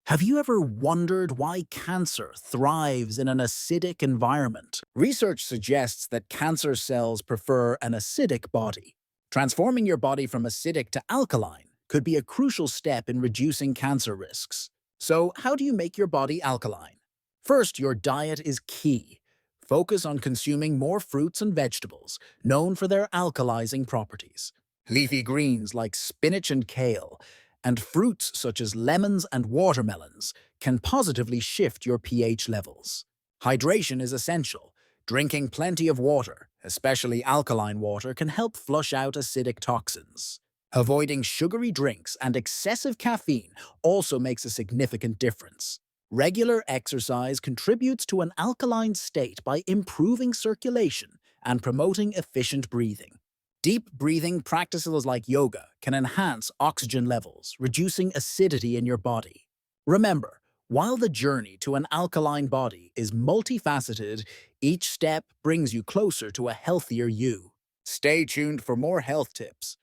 Have you ever wondered why cancer thrives in an acidic environment? Research suggests that cancer cells prefer an acidic body. Transforming your body from acidic to alkaline could be a crucial step in reducing cancer risks. So, how do you make your body alkaline? First, your diet is key. Focus on consuming more fruits and vegetables, known for their alkalizing properties. Leafy greens like spinach and kale, and fruits such as lemons and watermelons can positively shift your pH levels. Hydration is essential. Drinking plenty of water, especially alkaline water, can help flush out acidic toxins. Avoiding sugary drinks and excessive caffeine also makes a significant difference. Regular exercise contributes to an alkaline state by improving circulation and promoting efficient breathing. Deep breathing practices like yoga can enhance oxygen levels, reducing acidity in your body. Remember, while the journey to an alkaline body is multifaceted, each step brings you closer to a healthier you. Stay tuned for more health tips,